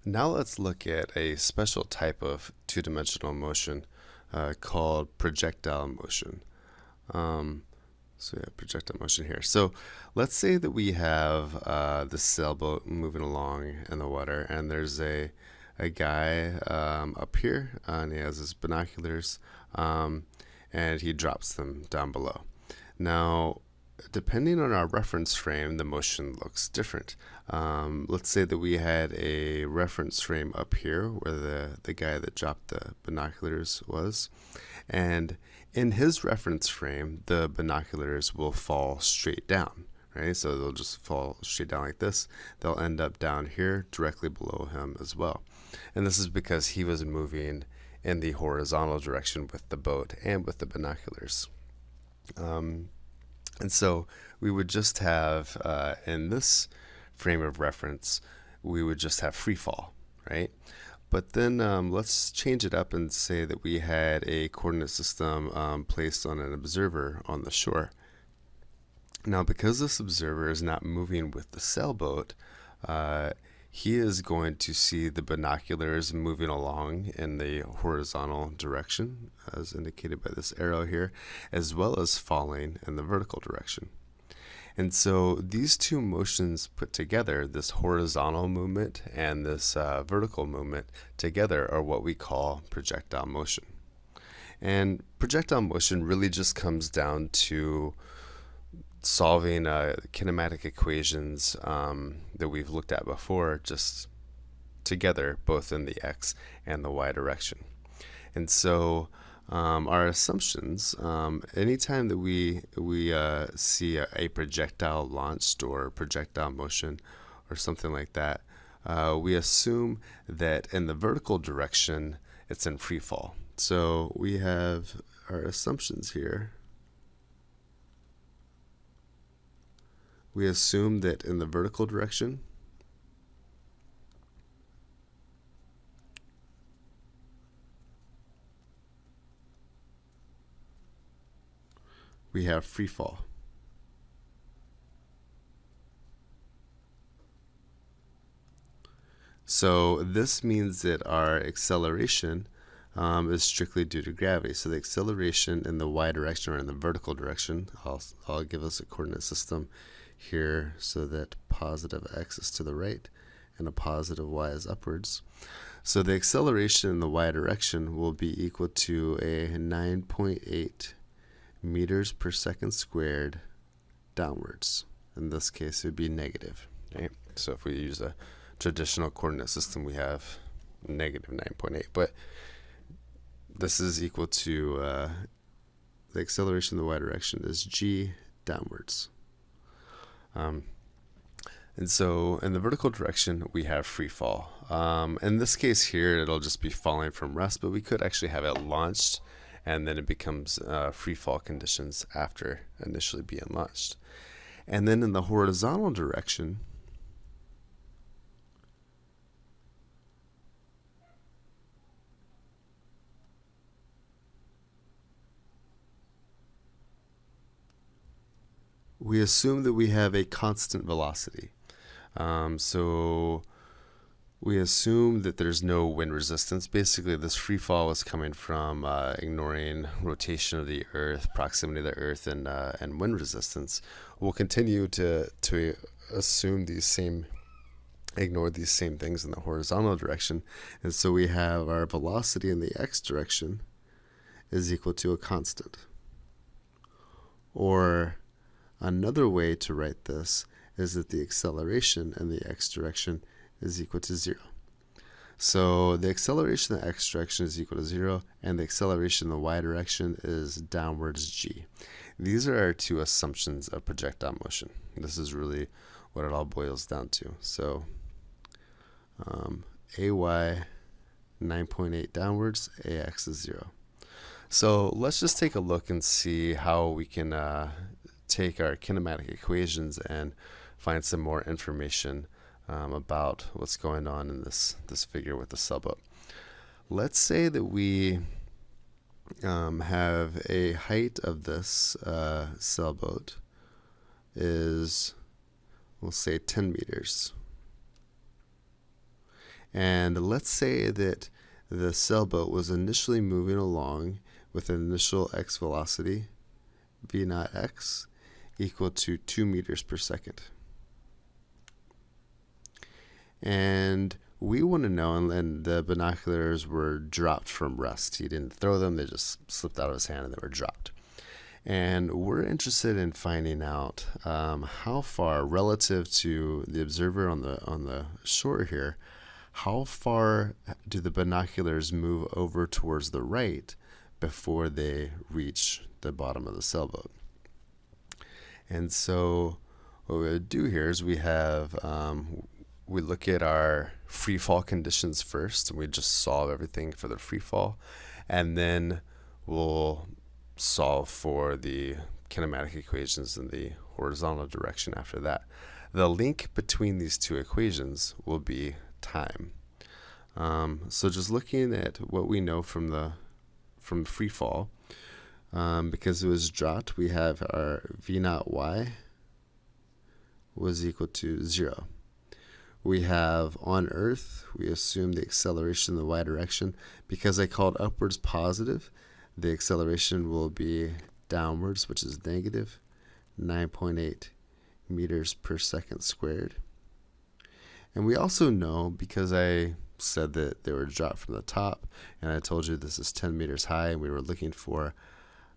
Now let's look at a special type of two-dimensional motion called projectile motion. So we have projectile motion here. So let's say that we have the sailboat moving along in the water, and there's a guy up here, and he has his binoculars, and he drops them down below. Now, depending on our reference frame, the motion looks different. Let's say that we had a reference frame up here where the guy that dropped the binoculars was, and in his reference frame, the binoculars will fall straight down, right? So they'll just fall straight down like this. They'll end up down here directly below him as well. And this is because he was moving in the horizontal direction with the boat and with the binoculars. And so we would just have, in this frame of reference, we would just have free fall, right? But then let's change it up and say that we had a coordinate system placed on an observer on the shore. Now, because this observer is not moving with the sailboat, he is going to see the binoculars moving along in the horizontal direction, as indicated by this arrow here, as well as falling in the vertical direction. And so these two motions put together, this horizontal movement and this vertical movement together, are what we call projectile motion. And projectile motion really just comes down to solving kinematic equations that we've looked at before, just together, both in the x and the y direction. And so our assumptions, anytime that we see a projectile launched or projectile motion or something like that, we assume that in the vertical direction it's in free fall. So we have our assumptions here. We assume that in the vertical direction we have free fall. So this means that our acceleration is strictly due to gravity. So the acceleration in the y direction or in the vertical direction, I'll give us a coordinate system here so that positive x is to the right and a positive y is upwards. So the acceleration in the y direction will be equal to a 9.8 meters per second squared downwards. In this case, it would be negative. Right? So if we use a traditional coordinate system, we have negative 9.8. But this is equal to the acceleration in the y direction is g downwards. And so in the vertical direction, we have free fall. In this case here, it'll just be falling from rest, but we could actually have it launched, and then it becomes free fall conditions after initially being launched. And then in the horizontal direction, we assume that we have a constant velocity. So we assume that there's no wind resistance. Basically, this free fall is coming from ignoring rotation of the Earth, proximity of the Earth, and wind resistance. We'll continue to assume ignore these same things in the horizontal direction. And so we have our velocity in the x direction is equal to a constant. Or another way to write this is that the acceleration in the x direction is equal to 0. So the acceleration in the x direction is equal to 0, and the acceleration in the y direction is downwards g. These are our two assumptions of projectile motion. This is really what it all boils down to. So ay 9.8 downwards, ax is 0. So let's just take a look and see how we can take our kinematic equations and find some more information about what's going on in this figure with the sailboat. Let's say that we have a height of this sailboat is, we'll say 10 meters. And let's say that the sailboat was initially moving along with an initial x velocity, v naught x, equal to 2 meters per second. And we want to know, and the binoculars were dropped from rest. He didn't throw them, they just slipped out of his hand and they were dropped. And we're interested in finding out how far, relative to the observer on the shore here, how far do the binoculars move over towards the right before they reach the bottom of the sailboat. And so what we would do here is we have we look at our free fall conditions first, and we just solve everything for the free fall, and then we'll solve for the kinematic equations in the horizontal direction after that. The link between these two equations will be time. So just looking at what we know from free fall, because it was dropped, we have our v naught y was equal to 0. We have on Earth, we assume the acceleration in the y direction. Because I called upwards positive, the acceleration will be downwards, which is negative 9.8 meters per second squared. And we also know, because I said that they were dropped from the top, and I told you this is 10 meters high, and we were looking for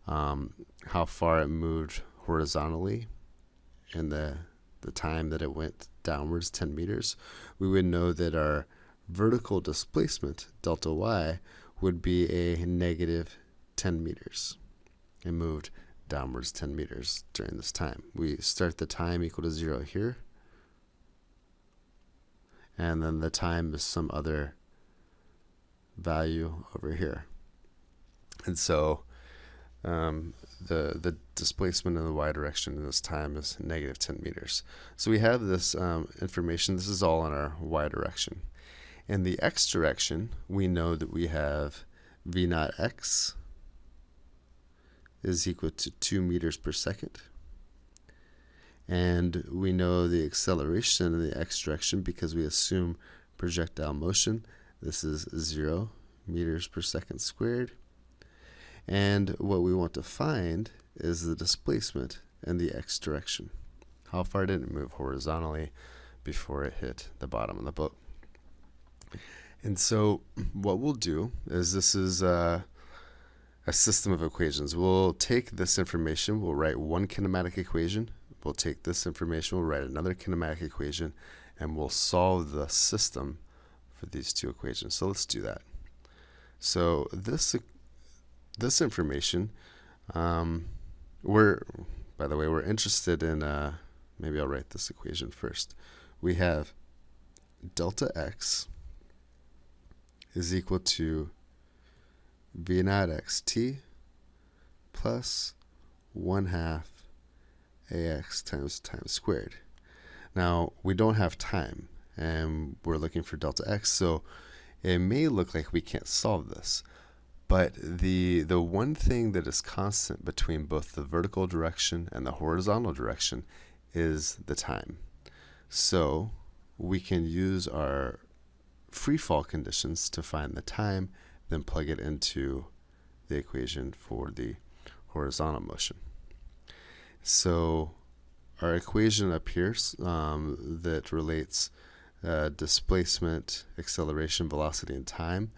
how far it moved horizontally in the time that it went downwards 10 meters, we would know that our vertical displacement, delta y, would be a negative 10 meters. It moved downwards 10 meters during this time. We start the time equal to 0 here, and then the time is some other value over here. And so the displacement in the y direction in this time is negative 10 meters. So we have this information. This is all in our y direction. In the x direction, we know that we have v naught x is equal to 2 meters per second. And we know the acceleration in the x direction because we assume projectile motion. This is 0 meters per second squared. And what we want to find is the displacement in the x direction. How far did it move horizontally before it hit the bottom of the boat? And so what we'll do is, this is a system of equations. We'll take this information, we'll write one kinematic equation, we'll take this information, we'll write another kinematic equation, and we'll solve the system for these two equations. So let's do that. So this information, we're interested in, maybe I'll write this equation first. We have delta x is equal to v naught xt plus 1/2 ax times time squared. Now, we don't have time, and we're looking for delta x, so it may look like we can't solve this. But the one thing that is constant between both the vertical direction and the horizontal direction is the time. So we can use our free fall conditions to find the time, then plug it into the equation for the horizontal motion. So our equation up here that relates displacement, acceleration, velocity, and time,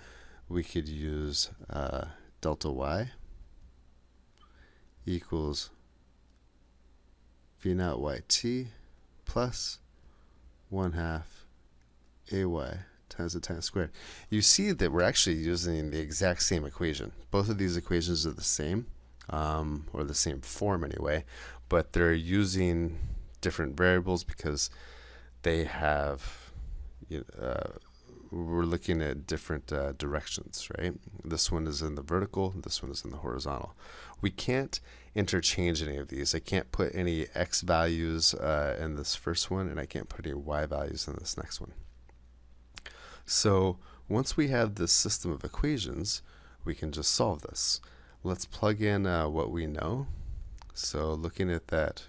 we could use delta y equals v naught yt plus 1/2 ay times the time squared. You see that we're actually using the exact same equation. Both of these equations are the same, or the same form anyway, but they're using different variables because they have, we're looking at different directions, right? This one is in the vertical, this one is in the horizontal. We can't interchange any of these. I can't put any x values in this first one, and I can't put any y values in this next one. So once we have this system of equations, we can just solve this. Let's plug in what we know. So looking at that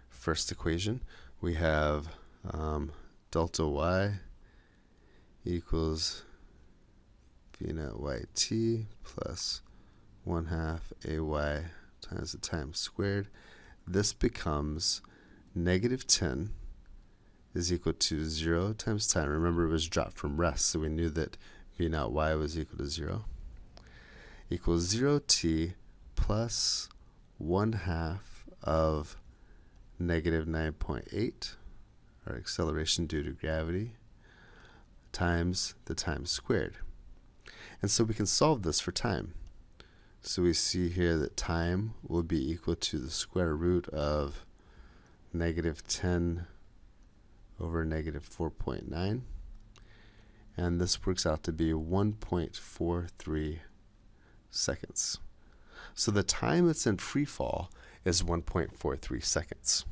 first equation, we have delta y equals v naught yt plus 1/2 ay times the time squared. This becomes negative 10 is equal to 0 times time. Remember, it was dropped from rest, so we knew that v naught y was equal to 0. Equals 0t plus 1/2 of negative 9.8, our acceleration due to gravity, times the time squared. And so we can solve this for time. So we see here that time will be equal to the square root of negative 10 over negative 4.9. And this works out to be 1.43 seconds. So the time that's in free fall is 1.43 seconds.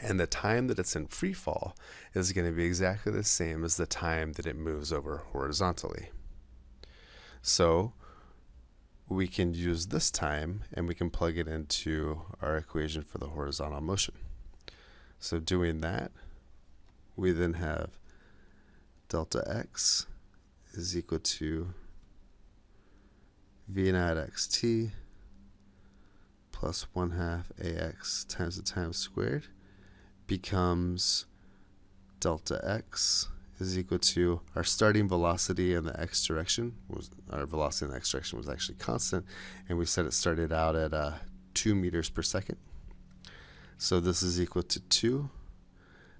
And the time that it's in free fall is going to be exactly the same as the time that it moves over horizontally. So we can use this time and we can plug it into our equation for the horizontal motion. So doing that, we then have delta x is equal to v naught xt plus 1/2 ax times the time squared becomes delta x is equal to our starting velocity in the x direction. Our velocity in the x direction was actually constant, and we said it started out at 2 meters per second. So this is equal to 2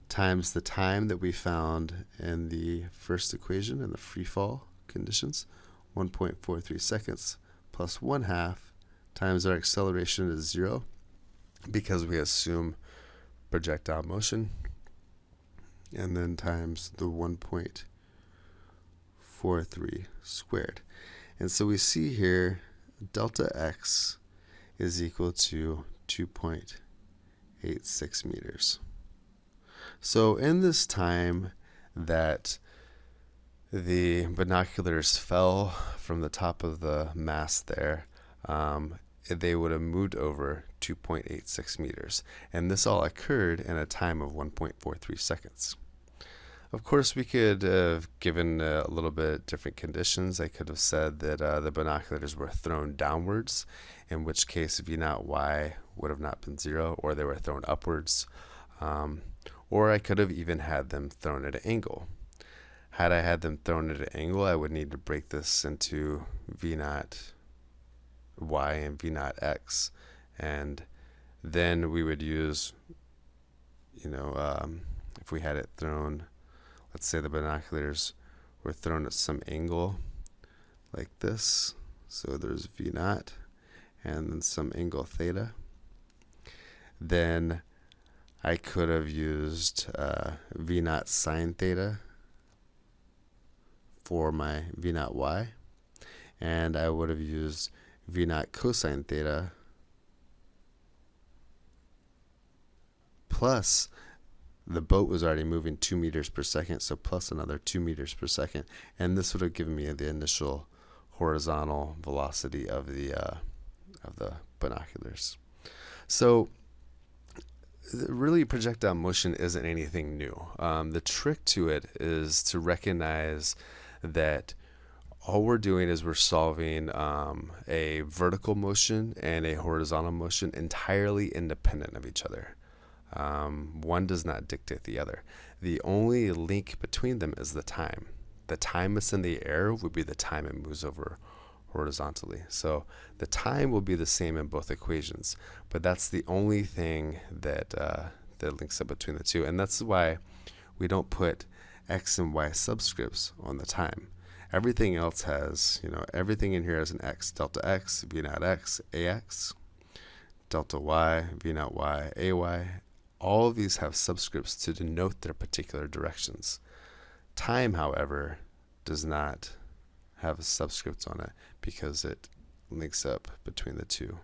times the time that we found in the first equation in the free fall conditions, 1.43 seconds, plus 1/2 times our acceleration is 0 because we assume projectile motion, and then times the 1.43 squared. And so we see here delta x is equal to 2.86 meters. So in this time that the binoculars fell from the top of the mast there, they would have moved over 2.86 meters. And this all occurred in a time of 1.43 seconds. Of course, we could have given a little bit different conditions. I could have said that the binoculars were thrown downwards, in which case v naught y would have not been 0, or they were thrown upwards. Or I could have even had them thrown at an angle. Had I had them thrown at an angle, I would need to break this into v naught y and v naught x, and then we would use, if we had it thrown, let's say the binoculars were thrown at some angle like this, so there's v naught and then some angle theta, then I could have used v naught sine theta for my v naught y, and I would have used v naught cosine theta plus the boat was already moving 2 meters per second, so plus another 2 meters per second, and this would have given me the initial horizontal velocity of the binoculars. So really, projectile motion isn't anything new. The trick to it is to recognize that all we're doing is we're solving a vertical motion and a horizontal motion entirely independent of each other. One does not dictate the other. The only link between them is the time. The time it's in the air would be the time it moves over horizontally. So the time will be the same in both equations, but that's the only thing that that links up between the two, and that's why we don't put x and y subscripts on the time. Everything else has, everything in here has an x. Delta x, v naught x, ax, delta y, v naught y, ay. All of these have subscripts to denote their particular directions. Time, however, does not have a subscript on it because it links up between the two.